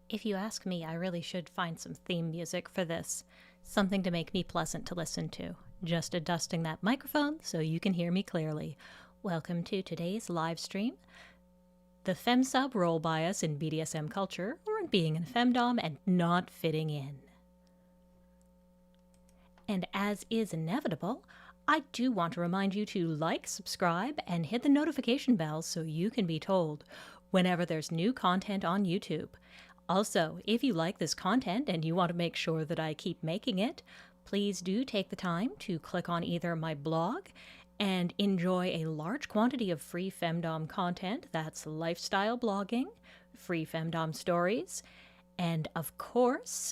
If you ask me, I really should find some theme music for this. Something to make me pleasant to listen to. Just adjusting that microphone so you can hear me clearly. Welcome to today's live stream. The femsub role bias in BDSM culture, or in being in femdom and not fitting in. And as is inevitable, I do want to remind you to like, subscribe, and hit the notification bell so you can be told whenever there's new content on YouTube. Also, if you like this content and you want to make sure that I keep making it, please do take the time to click on either my blog and enjoy a large quantity of free femdom content. That's lifestyle blogging, free femdom stories, and of course,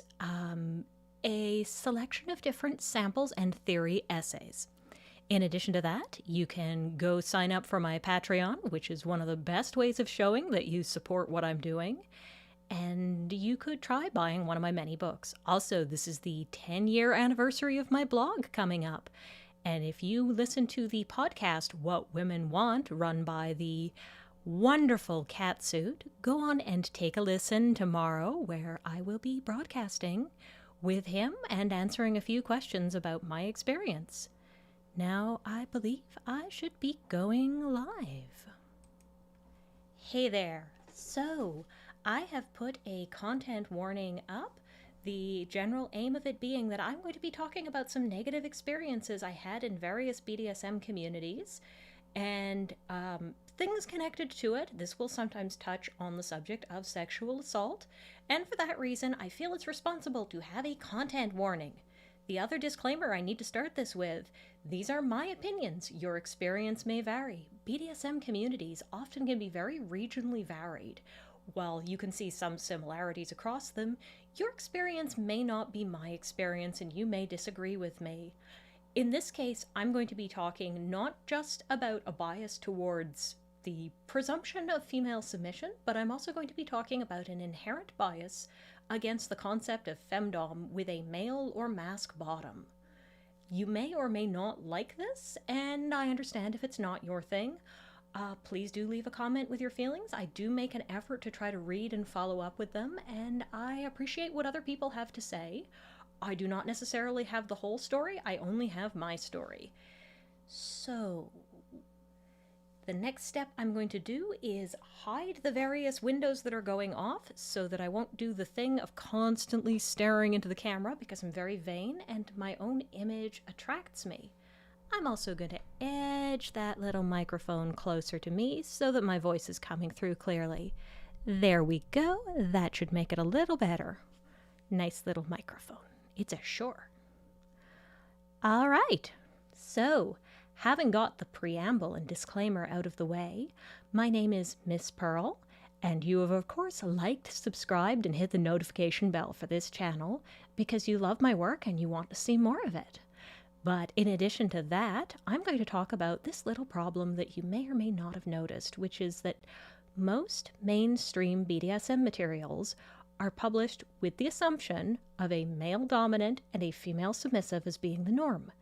a selection of different samples and theory essays. In addition to that, you can go sign up for my Patreon, which is one of the best ways of showing that you support what I'm doing. And you could try buying one of my many books. Also, this is the 10-year anniversary of my blog coming up. And if you listen to the podcast, What Women Want, run by the wonderful Catsuit, go on and take a listen tomorrow, where I will be broadcasting with him and answering a few questions about my experience. Now, I believe I should be going live. Hey there. So, I have put a content warning up, the general aim of it being that I'm going to be talking about some negative experiences I had in various BDSM communities, and things connected to it. This will sometimes touch on the subject of sexual assault, and for that reason, I feel it's responsible to have a content warning. The other disclaimer I need to start this with: these are my opinions. Your experience may vary. BDSM communities often can be very regionally varied. While you can see some similarities across them, your experience may not be my experience and you may disagree with me. In this case, I'm going to be talking not just about a bias towards the presumption of female submission, but I'm also going to be talking about an inherent bias against the concept of femdom with a male or mask bottom. You may or may not like this, and I understand if it's not your thing. Please do leave a comment with your feelings. I do make an effort to try to read and follow up with them, and I appreciate what other people have to say. I do not necessarily have the whole story, I only have my story. So, the next step I'm going to do is hide the various windows that are going off so that I won't do the thing of constantly staring into the camera, because I'm very vain and my own image attracts me. I'm also going to edge that little microphone closer to me so that my voice is coming through clearly. There we go. That should make it a little better. Nice little microphone. It's a Shure. All right. So, having got the preamble and disclaimer out of the way, my name is OMissPearl, and you have of course liked, subscribed, and hit the notification bell for this channel because you love my work and you want to see more of it. But in addition to that, I'm going to talk about this little problem that you may or may not have noticed, which is that most mainstream BDSM materials are published with the assumption of a male dominant and a female submissive as being the norm.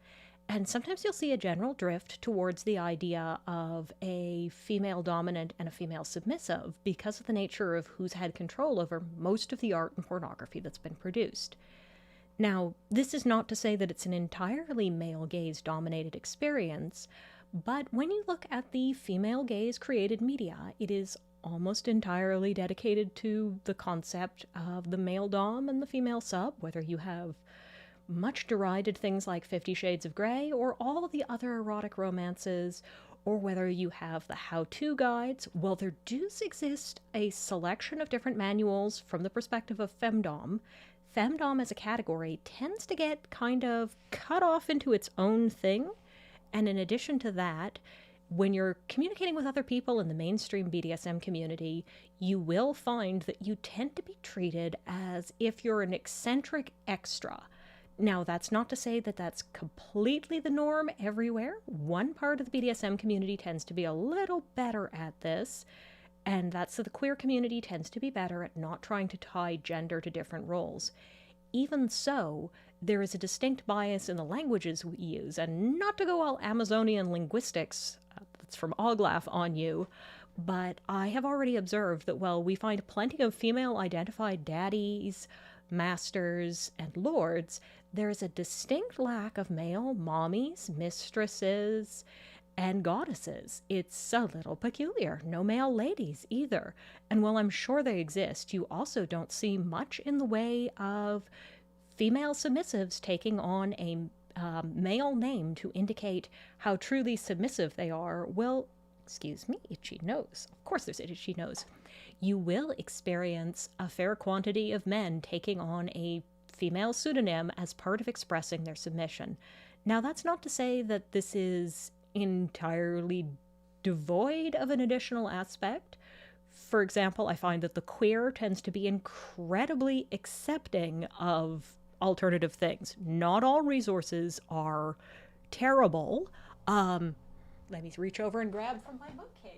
And sometimes you'll see a general drift towards the idea of a female dominant and a female submissive because of the nature of who's had control over most of the art and pornography that's been produced. Now, this is not to say that it's an entirely male gaze-dominated experience, but when you look at the female gaze-created media, it is almost entirely dedicated to the concept of the male dom and the female sub, whether you have much derided things like 50 Shades of Grey or all of the other erotic romances, or whether you have the how-to guides. Well, there does exist a selection of different manuals from the perspective of femdom. Femdom as a category tends to get kind of cut off into its own thing, and in addition to that, when you're communicating with other people in the mainstream BDSM community, you will find that you tend to be treated as if you're an eccentric extra. Now, that's not to say that that's completely the norm everywhere. One part of the BDSM community tends to be a little better at this, and that's the queer community tends to be better at not trying to tie gender to different roles. Even so, there is a distinct bias in the languages we use, and not to go all Amazonian linguistics, that's from Oglaf, on you, But I have already observed that while we find plenty of female-identified daddies, masters, and lords, there is a distinct lack of male mommies, mistresses, and goddesses. It's a little peculiar. No male ladies either. And while I'm sure they exist, you also don't see much in the way of female submissives taking on a male name to indicate how truly submissive they are. Well, excuse me, itchy nose. Of course there's an itchy nose. You will experience a fair quantity of men taking on a female pseudonym as part of expressing their submission. Now, that's not to say that this is entirely devoid of an additional aspect. For example, I find that the queer tends to be incredibly accepting of alternative things. Not all resources are terrible. Let me reach over and grab from my bookcase.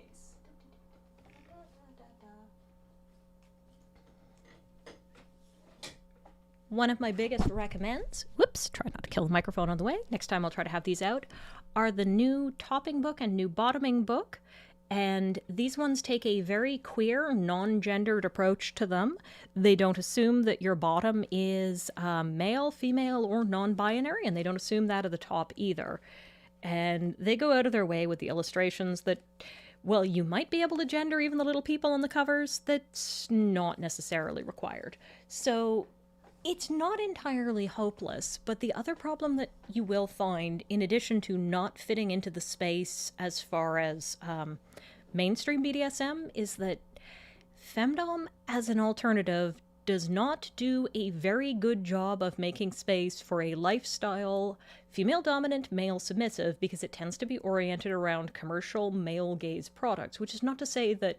One of my biggest recommends, whoops, try not to kill the microphone on the way, next time I'll try to have these out, are the new topping book and new bottoming book. And these ones take a very queer, non-gendered approach to them. They don't assume that your bottom is male, female, or non-binary, and they don't assume that at the top either. And they go out of their way with the illustrations that, well, you might be able to gender even the little people on the covers. That's not necessarily required. So it's not entirely hopeless, but the other problem that you will find, in addition to not fitting into the space as far as mainstream BDSM, is that femdom as an alternative does not do a very good job of making space for a lifestyle female-dominant, male-submissive, because it tends to be oriented around commercial male-gaze products, which is not to say that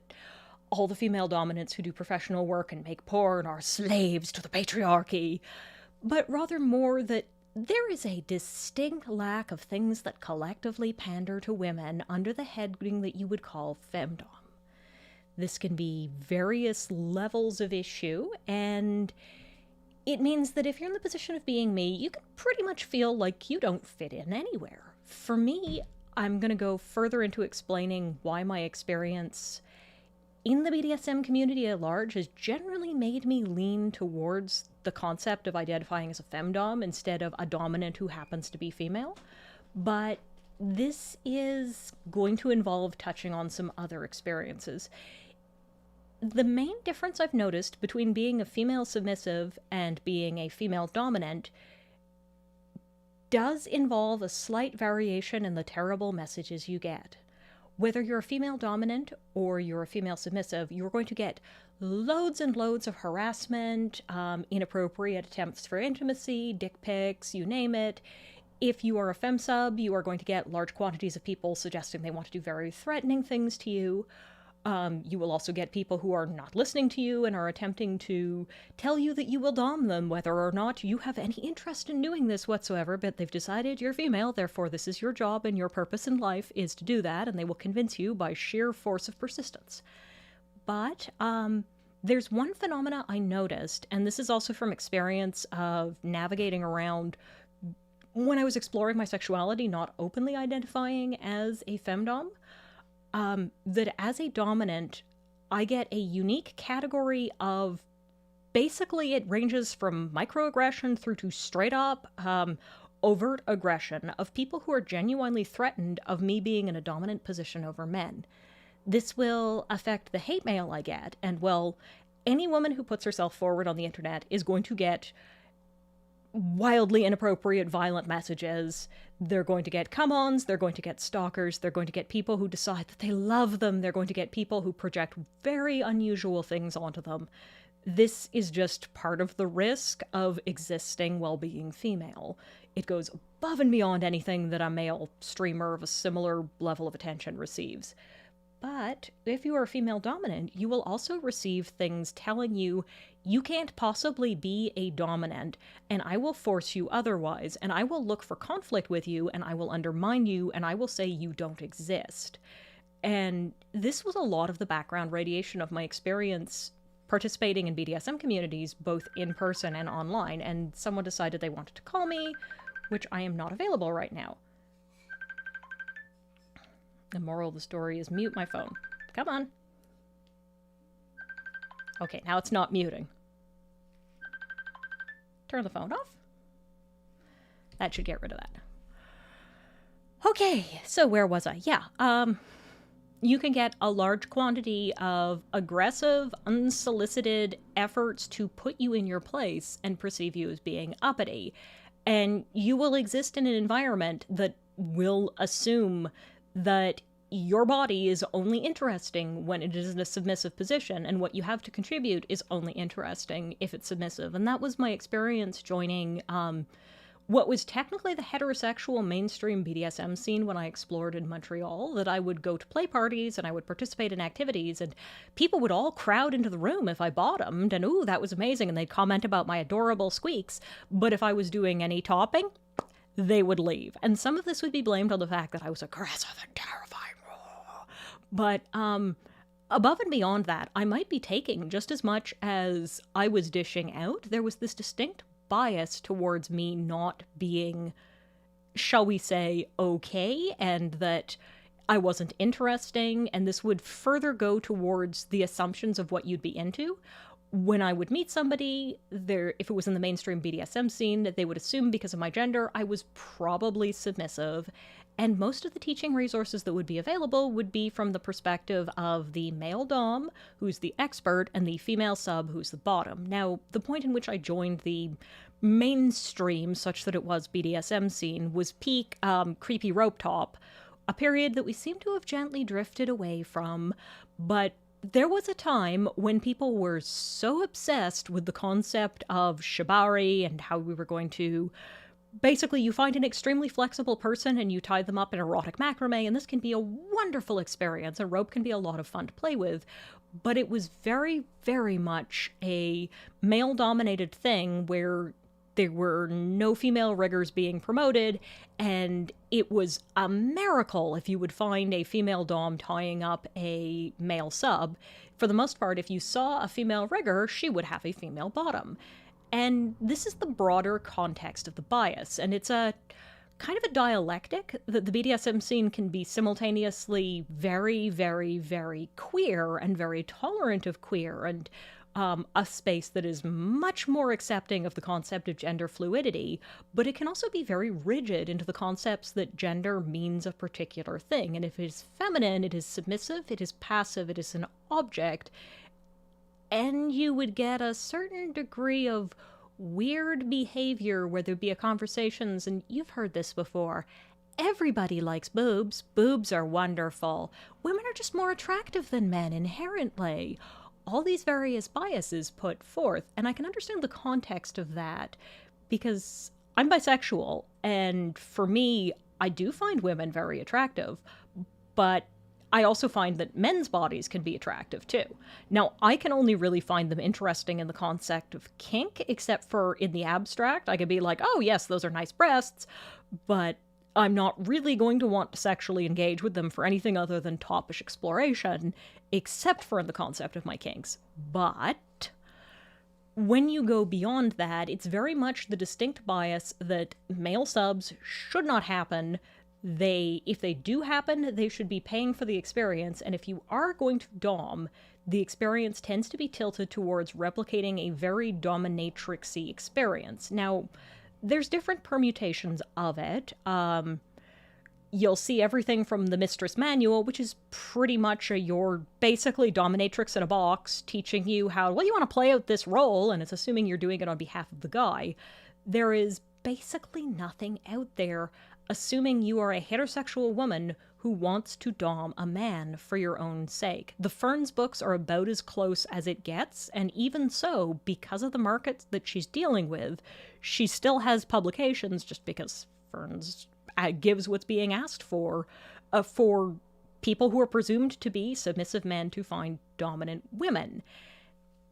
all the female dominants who do professional work and make porn are slaves to the patriarchy, but rather more that there is a distinct lack of things that collectively pander to women under the heading that you would call femdom. This can be various levels of issue, and it means that if you're in the position of being me, you can pretty much feel like you don't fit in anywhere. For me, I'm going to go further into explaining why my experience in the BDSM community at large has generally made me lean towards the concept of identifying as a femdom instead of a dominant who happens to be female. But this is going to involve touching on some other experiences. The main difference I've noticed between being a female submissive and being a female dominant does involve a slight variation in the terrible messages you get. Whether you're a female dominant or you're a female submissive, you're going to get loads and loads of harassment, inappropriate attempts for intimacy, dick pics, you name it. If you are a femsub, you are going to get large quantities of people suggesting they want to do very threatening things to you. You will also get people who are not listening to you and are attempting to tell you that you will dom them, whether or not you have any interest in doing this whatsoever, but they've decided you're female, therefore this is your job and your purpose in life is to do that, and they will convince you by sheer force of persistence. But there's one phenomena I noticed, and this is also from experience of navigating around when I was exploring my sexuality, not openly identifying as a femdom. That as a dominant, I get a unique category of, basically it ranges from microaggression through to straight up overt aggression of people who are genuinely threatened of me being in a dominant position over men. This will affect the hate mail I get, and well, any woman who puts herself forward on the internet is going to get wildly inappropriate, violent messages. They're going to get come-ons, they're going to get stalkers, they're going to get people who decide that they love them, they're going to get people who project very unusual things onto them. This is just part of the risk of existing while being female. It goes above and beyond anything that a male streamer of a similar level of attention receives. But if you are a female dominant, you will also receive things telling you you can't possibly be a dominant, and I will force you otherwise, and I will look for conflict with you, and I will undermine you, and I will say you don't exist. And this was a lot of the background radiation of my experience participating in BDSM communities, both in person and online, and someone decided they wanted to call me, which I am not available right now. The moral of the story is mute my phone. Come on. Okay, now it's not muting. Turn the phone off. That should get rid of that. Okay, so where was I? Yeah, you can get a large quantity of aggressive, unsolicited efforts to put you in your place and perceive you as being uppity. And you will exist in an environment that will assume that your body is only interesting when it is in a submissive position, and what you have to contribute is only interesting if it's submissive. And that was my experience joining what was technically the heterosexual mainstream BDSM scene when I explored in Montreal, that I would go to play parties and I would participate in activities, and people would all crowd into the room if I bottomed, and ooh, that was amazing, and they'd comment about my adorable squeaks. But if I was doing any topping, they would leave. And some of this would be blamed on the fact that I was aggressive and terrifying. But above and beyond that, I might be taking just as much as I was dishing out. There was this distinct bias towards me not being, shall we say, okay, and that I wasn't interesting, and this would further go towards the assumptions of what you'd be into. When I would meet somebody, if it was in the mainstream BDSM scene, that they would assume because of my gender, I was probably submissive. And most of the teaching resources that would be available would be from the perspective of the male dom, who's the expert, and the female sub, who's the bottom. Now, the point in which I joined the mainstream, such that it was BDSM scene, was peak creepy rope top, a period that we seem to have gently drifted away from. But there was a time when people were so obsessed with the concept of shibari and how we were going to... Basically, you find an extremely flexible person and you tie them up in erotic macrame, and this can be a wonderful experience. A rope can be a lot of fun to play with, but it was very, very much a male-dominated thing where there were no female riggers being promoted, and it was a miracle if you would find a female dom tying up a male sub. For the most part, if you saw a female rigger, she would have a female bottom. And this is the broader context of the bias, and it's a kind of a dialectic that the BDSM scene can be simultaneously very, very, very queer and very tolerant of queer, and a space that is much more accepting of the concept of gender fluidity, but it can also be very rigid into the concepts that gender means a particular thing. And if it is feminine, it is submissive, it is passive, it is an object. And you would get a certain degree of weird behavior where there'd be conversations, and you've heard this before. Everybody likes boobs. Boobs are wonderful. Women are just more attractive than men inherently. All these various biases put forth, and I can understand the context of that because I'm bisexual, and for me, I do find women very attractive, but I also find that men's bodies can be attractive too. Now, I can only really find them interesting in the concept of kink, except for in the abstract. I could be like, oh yes, those are nice breasts, but I'm not really going to want to sexually engage with them for anything other than toppish exploration, except for in the concept of my kinks. But when you go beyond that, it's very much the distinct bias that male subs should not happen. If they do happen, they should be paying for the experience, and if you are going to dom, the experience tends to be tilted towards replicating a very dominatrix-y experience. Now, there's different permutations of it. You'll see everything from the Mistress Manual, which is pretty much your basically dominatrix in a box, teaching you how, well, you want to play out this role, and it's assuming you're doing it on behalf of the guy. There is basically nothing out there assuming you are a heterosexual woman who wants to dom a man for your own sake. The Ferns books are about as close as it gets, and even so, because of the markets that she's dealing with, she still has publications just because Ferns gives what's being asked for people who are presumed to be submissive men to find dominant women.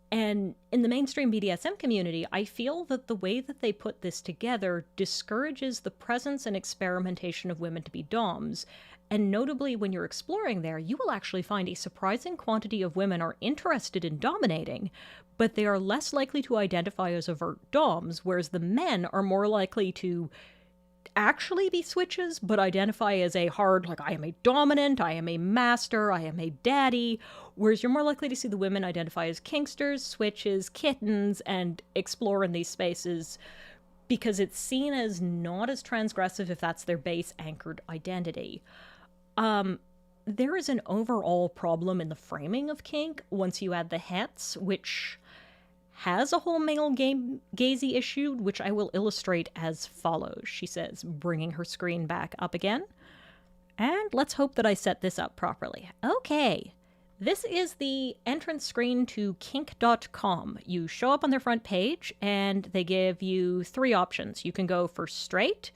And in the mainstream BDSM community, I feel that the way that they put this together discourages the presence and experimentation of women to be doms. And notably, when you're exploring there, you will actually find a surprising quantity of women are interested in dominating, but they are less likely to identify as overt doms, whereas the men are more likely to actually be switches, but identify as a hard, like, I am a dominant, I am a master, I am a daddy, whereas you're more likely to see the women identify as kinksters, switches, kittens, and explore in these spaces because it's seen as not as transgressive if that's their base anchored identity. There is an overall problem in the framing of kink once you add the hets, which has a whole male gazy issue, which I will illustrate as follows, she says, bringing her screen back up again. And let's hope that I set this up properly. Okay, this is the entrance screen to kink.com. You show up on their front page, and they give you 3 options. You can go for straight,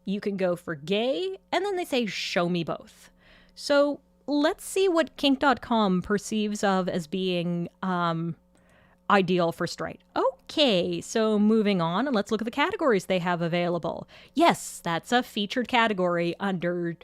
you can go for gay, and then they say, show me both. So let's see what kink.com perceives of as being ideal for straight. Okay, so moving on, and let's look at the categories they have available. Yes, that's a featured category under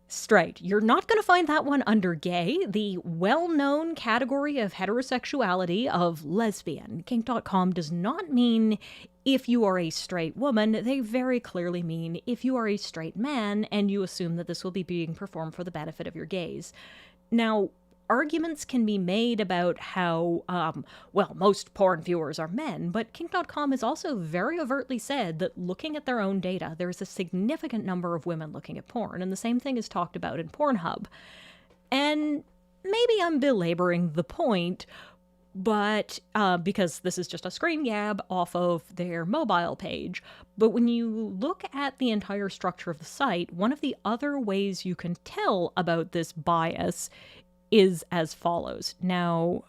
straight. You're not going to find that one under gay, the well-known category of heterosexuality of lesbian. Kink.com does not mean if you are a straight woman. They very clearly mean if you are a straight man and you assume that this will be being performed for the benefit of your gaze. Now, arguments can be made about how, most porn viewers are men, but kink.com has also very overtly said that looking at their own data, there's a significant number of women looking at porn, and the same thing is talked about in Pornhub. And maybe I'm belaboring the point, but because this is just a screen grab off of their mobile page. But when you look at the entire structure of the site, one of the other ways you can tell about this bias is as follows. Now,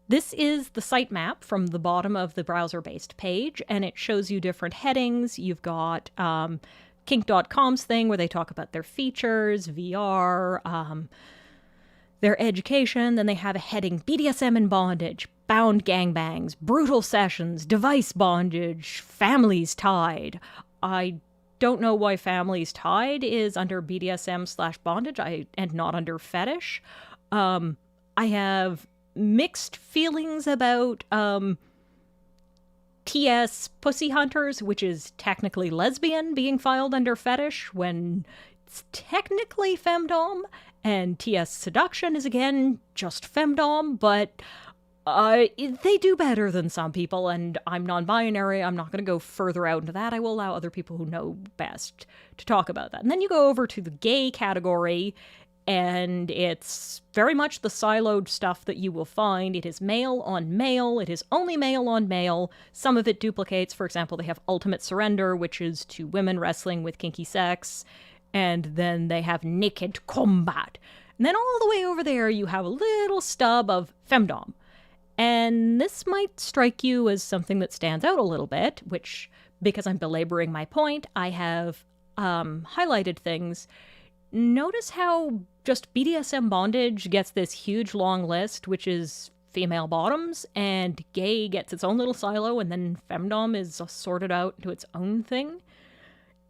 this is the sitemap from the bottom of the browser-based page, and it shows you different headings. You've got kink.com's thing where they talk about their features, VR, their education. Then they have a heading BDSM and bondage, bound gangbangs, brutal sessions, device bondage, families tied. I don't know why families tied is under BDSM/bondage and not under fetish. I have mixed feelings about TS Pussy Hunters, which is technically lesbian, being filed under fetish when it's technically femdom, and TS Seduction is again just femdom, but they do better than some people, and I'm non-binary. I'm not going to go further out into that. I will allow other people who know best to talk about that. And then you go over to the gay category, and it's very much the siloed stuff that you will find. It is male on male. It is only male on male. Some of it duplicates. For example, they have Ultimate Surrender, which is 2 women wrestling with kinky sex. And then they have Naked Combat. And then all the way over there, you have a little stub of femdom. And this might strike you as something that stands out a little bit, which, because I'm belaboring my point, I have highlighted things. Notice how just BDSM bondage gets this huge long list, which is female bottoms, and gay gets its own little silo, and then femdom is sorted out into its own thing.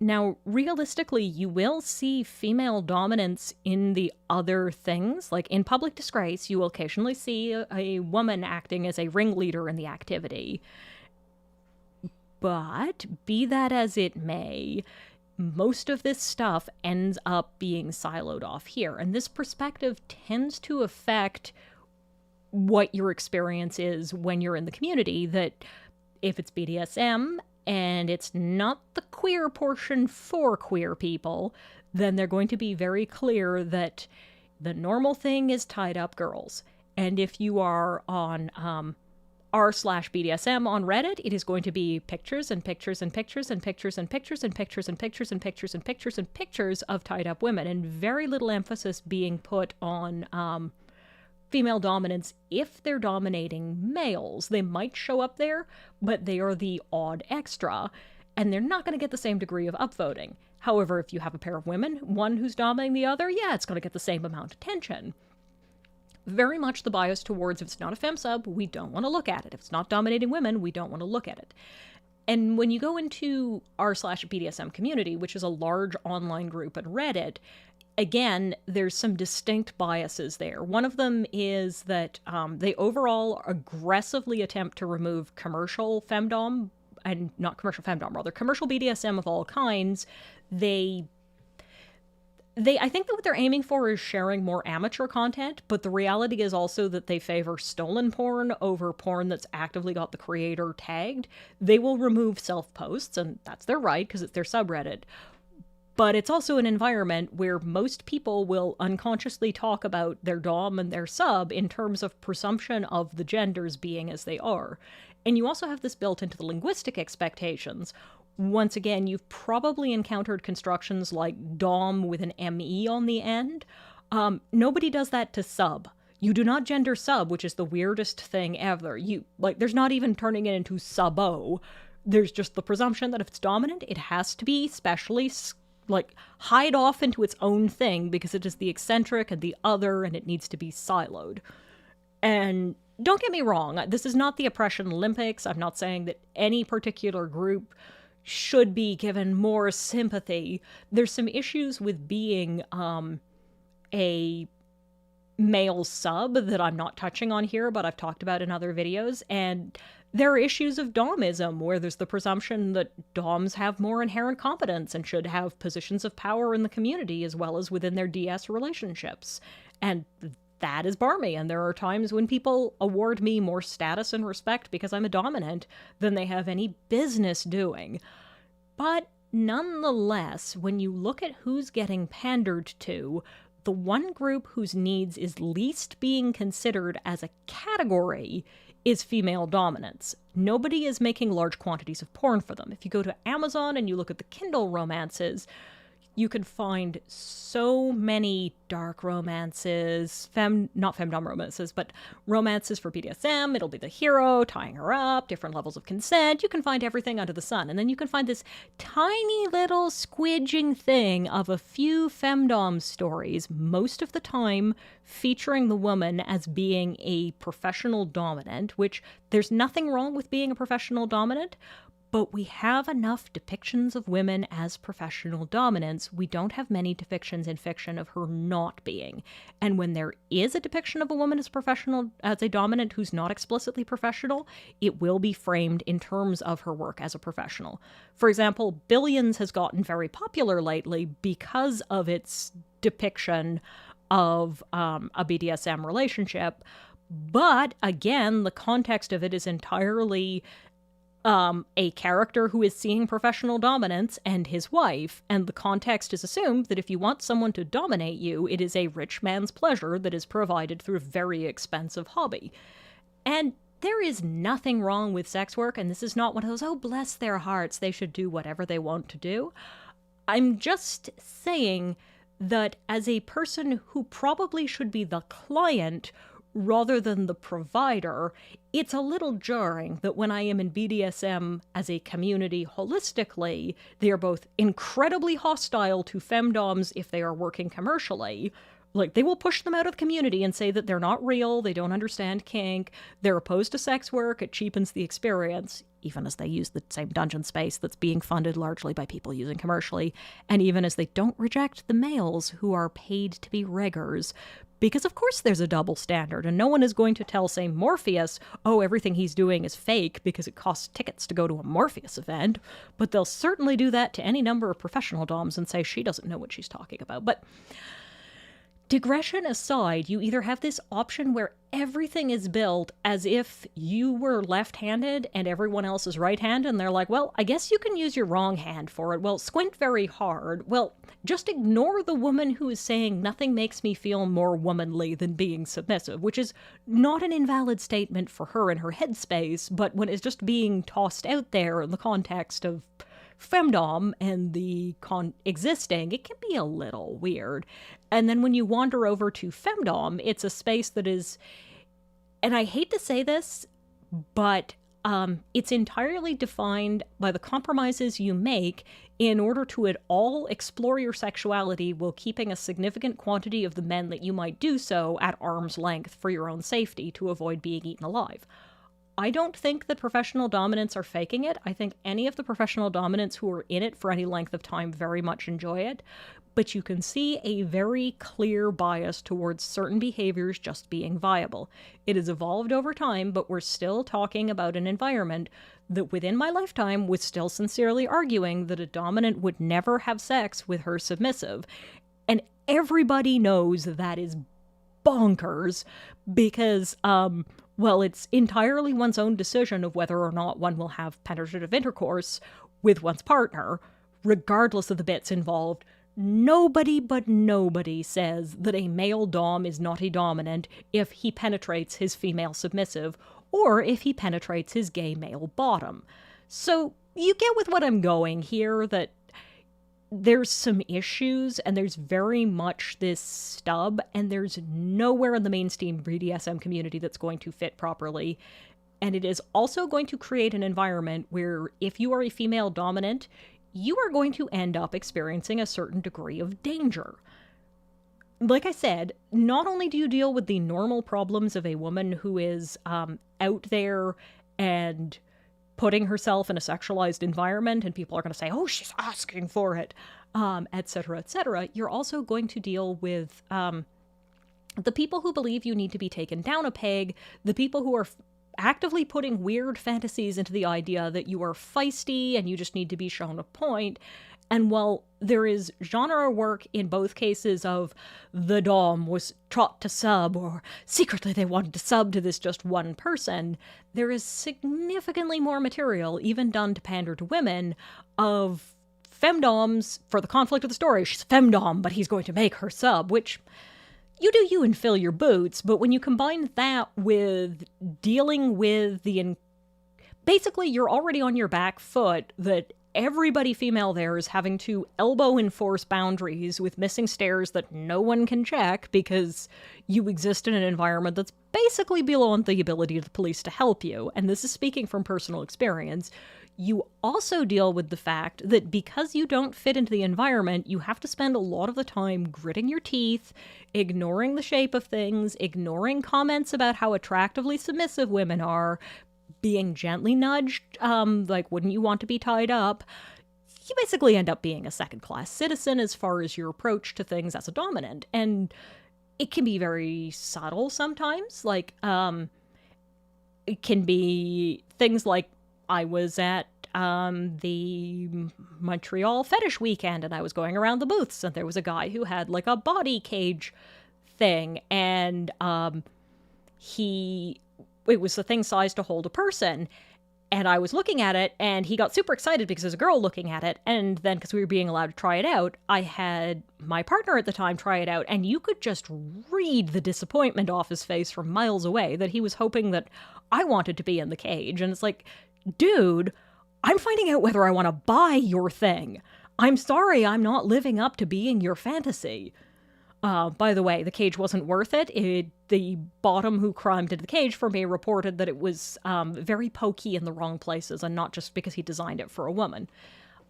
Now, realistically, you will see female dominance in the other things. Like in Public Disgrace, you will occasionally see a woman acting as a ringleader in the activity. But be that as it may, most of this stuff ends up being siloed off here. And this perspective tends to affect what your experience is when you're in the community, that if it's BDSM and it's not the queer portion for queer people, then they're going to be very clear that the normal thing is tied up girls. And if you are on r/BDSM on Reddit, it is going to be pictures and pictures and pictures and pictures and pictures and pictures and pictures and pictures and pictures and pictures of tied up women, and very little emphasis being put on female dominance. If they're dominating males, they might show up there, but they are the odd extra, and they're not going to get the same degree of upvoting. However, if you have a pair of women, one who's dominating the other, yeah, it's going to get the same amount of attention. Very much the bias towards, if it's not a femsub, we don't want to look at it. If it's not dominating women, we don't want to look at it. And when you go into r/BDSM community, which is a large online group at Reddit, again, there's some distinct biases there. One of them is that they overall aggressively attempt to remove commercial femdom and not commercial femdom, rather commercial BDSM of all kinds, I think that what they're aiming for is sharing more amateur content, but the reality is also that they favor stolen porn over porn that's actively got the creator tagged. They will remove self-posts, and that's their right because it's their subreddit. But it's also an environment where most people will unconsciously talk about their dom and their sub in terms of presumption of the genders being as they are. And you also have this built into the linguistic expectations. Once again, you've probably encountered constructions like dom with an ME on the end. Nobody does that to sub. You do not gender sub, which is the weirdest thing ever. There's not even turning it into sub-o. There's just the presumption that if it's dominant, it has to be specially hide off into its own thing because it is the eccentric and the other, and it needs to be siloed. And don't get me wrong, this is not the Oppression Olympics. I'm not saying that any particular group should be given more sympathy. There's some issues with being a male sub that I'm not touching on here, but I've talked about in other videos, and there are issues of domism where there's the presumption that doms have more inherent competence and should have positions of power in the community as well as within their DS relationships. And that is barmy, and there are times when people award me more status and respect because I'm a dominant than they have any business doing. But nonetheless, when you look at who's getting pandered to, the one group whose needs is least being considered as a category is female dominance. Nobody is making large quantities of porn for them. If you go to Amazon and you look at the Kindle romances, you can find so many dark romances, not femdom romances, but romances for BDSM. It'll be the hero tying her up, different levels of consent. You can find everything under the sun. And then you can find this tiny little squidging thing of a few femdom stories, most of the time featuring the woman as being a professional dominant, which there's nothing wrong with being a professional dominant, but we have enough depictions of women as professional dominants. We don't have many depictions in fiction of her not being. And when there is a depiction of a woman as a dominant who's not explicitly professional, it will be framed in terms of her work as a professional. For example, Billions has gotten very popular lately because of its depiction of a BDSM relationship. But again, the context of it is entirely a character who is seeing professional dominance and his wife, and the context is assumed that if you want someone to dominate you, it is a rich man's pleasure that is provided through a very expensive hobby. And there is nothing wrong with sex work, and this is not one of those, oh, bless their hearts, they should do whatever they want to do. I'm just saying that as a person who probably should be the client rather than the provider, it's a little jarring that when I am in BDSM as a community holistically, they are both incredibly hostile to femdoms if they are working commercially. Like, they will push them out of the community and say that they're not real, they don't understand kink, they're opposed to sex work, it cheapens the experience, even as they use the same dungeon space that's being funded largely by people using commercially, and even as they don't reject the males who are paid to be riggers. Because of course there's a double standard, and no one is going to tell, say, Morpheus, oh, everything he's doing is fake because it costs tickets to go to a Morpheus event, but they'll certainly do that to any number of professional doms and say she doesn't know what she's talking about. But digression aside, you either have this option where everything is built as if you were left-handed and everyone else is right-handed, and they're like, well, I guess you can use your wrong hand for it. Well, squint very hard. Well, just ignore the woman who is saying nothing makes me feel more womanly than being submissive, which is not an invalid statement for her in her headspace, but when it's just being tossed out there in the context of femdom and the existing, it can be a little weird. And then when you wander over to femdom, it's a space that is, and I hate to say this, but it's entirely defined by the compromises you make in order to at all explore your sexuality while keeping a significant quantity of the men that you might do so at arm's length for your own safety to avoid being eaten alive. I don't think that professional dominants are faking it. I think any of the professional dominants who are in it for any length of time very much enjoy it. But you can see a very clear bias towards certain behaviors just being viable. It has evolved over time, but we're still talking about an environment that within my lifetime was still sincerely arguing that a dominant would never have sex with her submissive. And everybody knows that is bonkers because, well, it's entirely one's own decision of whether or not one will have penetrative intercourse with one's partner, regardless of the bits involved. Nobody but nobody says that a male dom is not a dominant if he penetrates his female submissive or if he penetrates his gay male bottom. So you get with what I'm going here, that there's some issues and there's very much this stub, and there's nowhere in the mainstream BDSM community that's going to fit properly. And it is also going to create an environment where if you are a female dominant, you are going to end up experiencing a certain degree of danger. Like I said, not only do you deal with the normal problems of a woman who is out there and putting herself in a sexualized environment, and people are going to say, oh, she's asking for it, etc., etc., you're also going to deal with the people who believe you need to be taken down a peg, the people who are actively putting weird fantasies into the idea that you are feisty and you just need to be shown a point. And while there is genre work in both cases of the dom was taught to sub, or secretly they wanted to sub to this just one person, there is significantly more material, even done to pander to women, of femdoms for the conflict of the story. She's a femdom, but he's going to make her sub, which you do you and fill your boots. But when you combine that with dealing with basically you're already on your back foot, that everybody female there is having to elbow enforce boundaries with missing stairs that no one can check because you exist in an environment that's basically beyond the ability of the police to help you. And this is speaking from personal experience. You also deal with the fact that because you don't fit into the environment, you have to spend a lot of the time gritting your teeth, ignoring the shape of things, ignoring comments about how attractively submissive women are, being gently nudged, like, wouldn't you want to be tied up? You basically end up being a second-class citizen as far as your approach to things as a dominant. And it can be very subtle sometimes. Like, it can be things like, I was at the Montreal Fetish Weekend, and I was going around the booths, and there was a guy who had, like, a body cage thing, and it was the thing sized to hold a person, and I was looking at it, and he got super excited because there's a girl looking at it, and then, because we were being allowed to try it out, I had my partner at the time try it out, and you could just read the disappointment off his face from miles away, that he was hoping that I wanted to be in the cage, and it's like, dude, I'm finding out whether I want to buy your thing. I'm sorry I'm not living up to being your fantasy. By the way, the cage wasn't worth it. The bottom who crimed into the cage for me reported that it was very pokey in the wrong places, and not just because he designed it for a woman.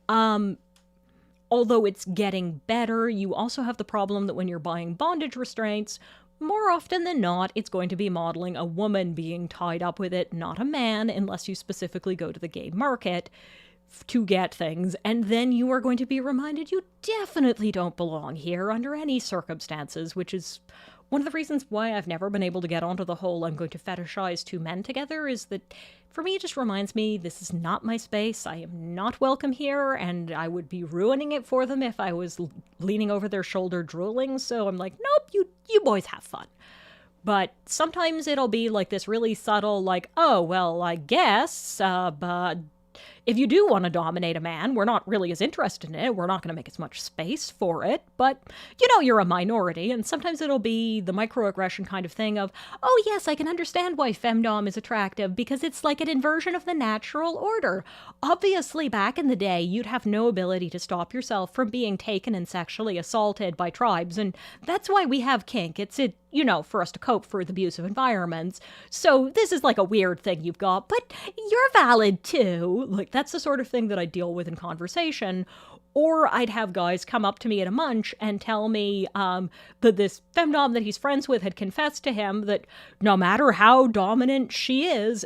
Although it's getting better, you also have the problem that when you're buying bondage restraints, more often than not, it's going to be modeling a woman being tied up with it, not a man, unless you specifically go to the gay market to get things, and then you are going to be reminded you definitely don't belong here under any circumstances, which is one of the reasons why I've never been able to get onto the whole I'm going to fetishize two men together, is that for me it just reminds me this is not my space, I am not welcome here, and I would be ruining it for them if I was leaning over their shoulder drooling, so I'm like, nope, you boys have fun. But sometimes it'll be like this really subtle, like, oh, well, I guess, but if you do want to dominate a man, we're not really as interested in it. We're not going to make as much space for it. But, you know, you're a minority. And sometimes it'll be the microaggression kind of thing of, oh, yes, I can understand why femdom is attractive because it's like an inversion of the natural order. Obviously, back in the day, you'd have no ability to stop yourself from being taken and sexually assaulted by tribes. And that's why we have kink. You know, for us to cope for the abusive environments. So this is like a weird thing you've got, but you're valid too. Like, that's the sort of thing that I deal with in conversation. Or I'd have guys come up to me at a munch and tell me that this femdom that he's friends with had confessed to him that no matter how dominant she is,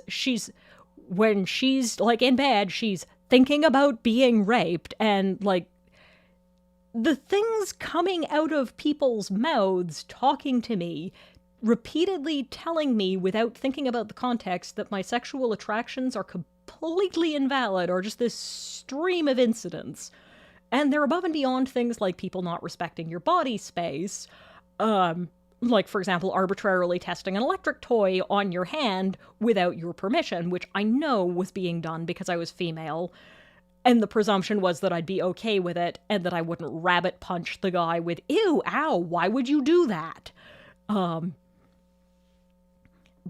when she's like in bed, she's thinking about being raped. And like the things coming out of people's mouths talking to me, repeatedly telling me without thinking about the context that my sexual attractions are completely invalid or just this stream of incidents. And they're above and beyond things like people not respecting your body space. Like, for example, arbitrarily testing an electric toy on your hand without your permission, which I know was being done because I was female. And the presumption was that I'd be okay with it and that I wouldn't rabbit punch the guy with, ew, ow, why would you do that?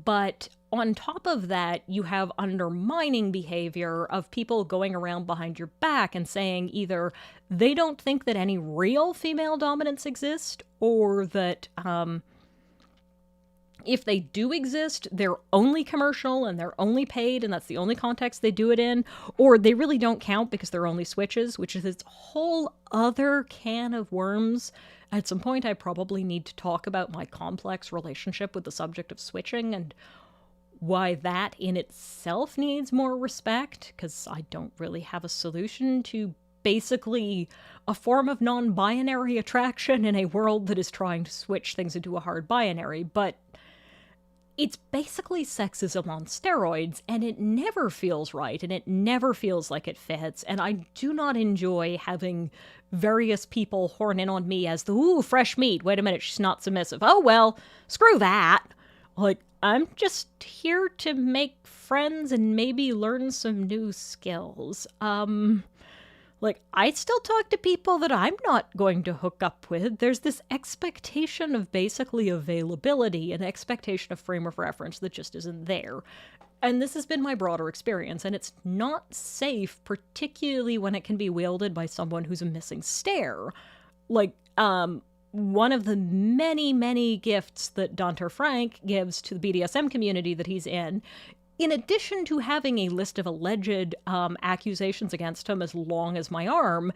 But on top of that, you have undermining behavior of people going around behind your back and saying either they don't think that any real female dominance exists, or that if they do exist, they're only commercial and they're only paid and that's the only context they do it in, or they really don't count because they're only switches, which is its whole other can of worms. At some point, I probably need to talk about my complex relationship with the subject of switching and why that in itself needs more respect, because I don't really have a solution to basically a form of non-binary attraction in a world that is trying to switch things into a hard binary. But it's basically sexism on steroids, and it never feels right, and it never feels like it fits, and I do not enjoy having various people horn in on me as the, ooh, fresh meat, wait a minute, she's not submissive. Oh, well, screw that. Like, I'm just here to make friends and maybe learn some new skills. Like, I still talk to people that I'm not going to hook up with. There's this expectation of basically availability, an expectation of frame of reference that just isn't there. And this has been my broader experience, and it's not safe, particularly when it can be wielded by someone who's a missing stare. Like, one of the many, many gifts that Dante Frank gives to the BDSM community that he's in addition to having a list of alleged accusations against him as long as my arm,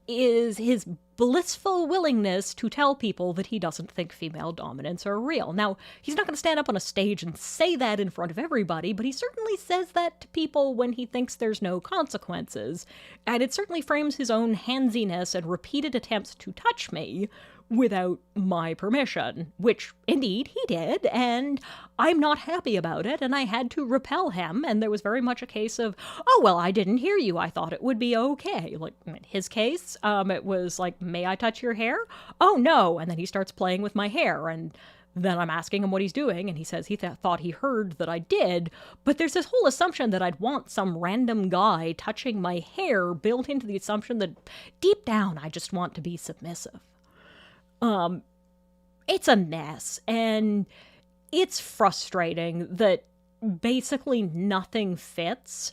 is his blissful willingness to tell people that he doesn't think female dominance are real. Now, he's not going to stand up on a stage and say that in front of everybody, but he certainly says that to people when he thinks there's no consequences. And it certainly frames his own handsiness and repeated attempts to touch me without my permission, which indeed he did, and I'm not happy about it, and I had to repel him, and there was very much a case of, oh, well, I didn't hear you, I thought it would be okay. Like, in his case, it was like, may I touch your hair? Oh, no, and then he starts playing with my hair, and then I'm asking him what he's doing, and he says he thought he heard that I did, but there's this whole assumption that I'd want some random guy touching my hair built into the assumption that deep down I just want to be submissive. It's a mess, and it's frustrating that basically nothing fits.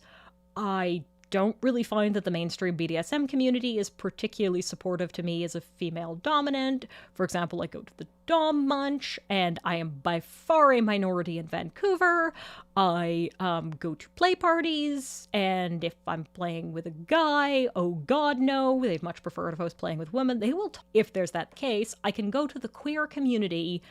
I don't really find that the mainstream BDSM community is particularly supportive to me as a female dominant. For example, I go to the Dom Munch, and I am by far a minority in Vancouver. I go to play parties, and if I'm playing with a guy, oh god no, they'd much prefer if I was playing with women. They will, if there's that case, I can go to the queer community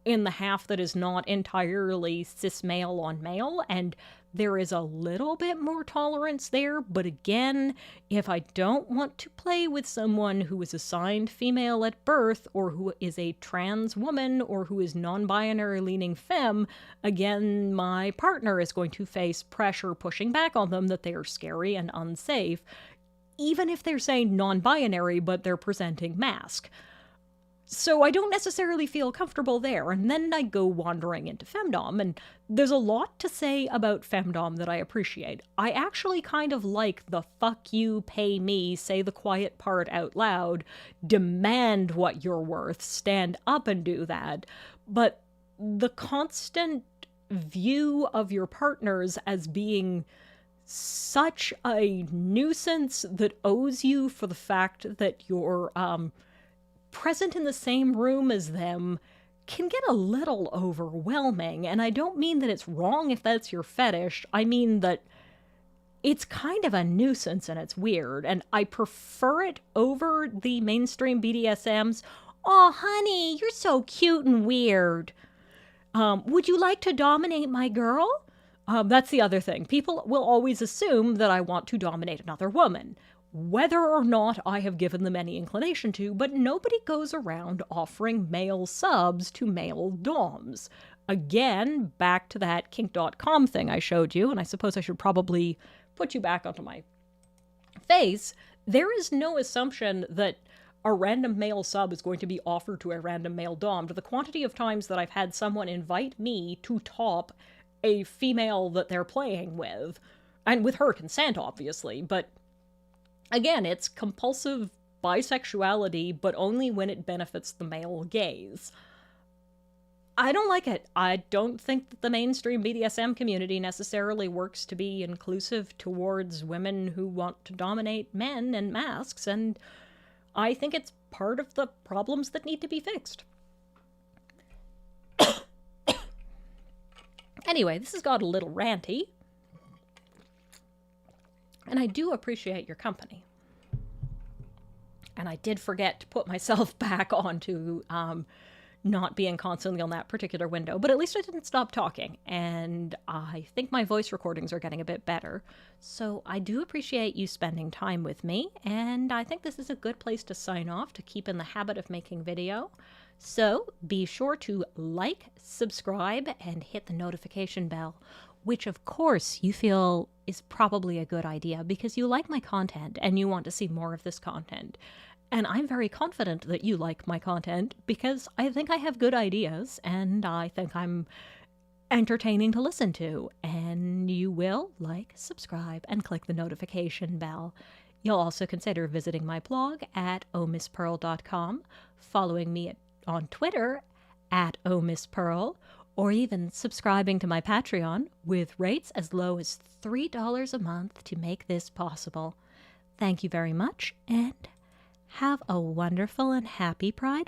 in the half that is not entirely cis male on male, and there is a little bit more tolerance there, but again, if I don't want to play with someone who is assigned female at birth, or who is a trans woman, or who is non-binary leaning femme, again, my partner is going to face pressure pushing back on them that they are scary and unsafe, even if they're saying non-binary, but they're presenting masc. So I don't necessarily feel comfortable there, and then I go wandering into femdom, and there's a lot to say about femdom that I appreciate. I actually kind of like the fuck you, pay me, say the quiet part out loud, demand what you're worth, stand up and do that, but the constant view of your partners as being such a nuisance that owes you for the fact that you're, present in the same room as them can get a little overwhelming. And I don't mean that it's wrong if that's your fetish. I mean that it's kind of a nuisance and it's weird, and I prefer it over the mainstream BDSMs. Oh, honey, you're so cute and weird. Would you like to dominate my girl? That's the other thing. People will always assume that I want to dominate another woman, whether or not I have given them any inclination to, but nobody goes around offering male subs to male doms. Again, back to that kink.com thing I showed you, and I suppose I should probably put you back onto my face. There is no assumption that a random male sub is going to be offered to a random male dom. To the quantity of times that I've had someone invite me to top a female that they're playing with, and with her consent, obviously, but again, it's compulsive bisexuality, but only when it benefits the male gaze. I don't like it. I don't think that the mainstream BDSM community necessarily works to be inclusive towards women who want to dominate men in masks, and I think it's part of the problems that need to be fixed. Anyway, this has got a little ranty, and I do appreciate your company. And I did forget to put myself back onto not being constantly on that particular window, but at least I didn't stop talking, and I think my voice recordings are getting a bit better. So I do appreciate you spending time with me, and I think this is a good place to sign off to keep in the habit of making video. So be sure to like, subscribe, and hit the notification bell, which of course you feel is probably a good idea because you like my content and you want to see more of this content. And I'm very confident that you like my content because I think I have good ideas and I think I'm entertaining to listen to. And you will like, subscribe, and click the notification bell. You'll also consider visiting my blog at OMissPearl.com, following me on Twitter at OMissPearl, or even subscribing to my Patreon with rates as low as $3 a month to make this possible. Thank you very much, and have a wonderful and happy Pride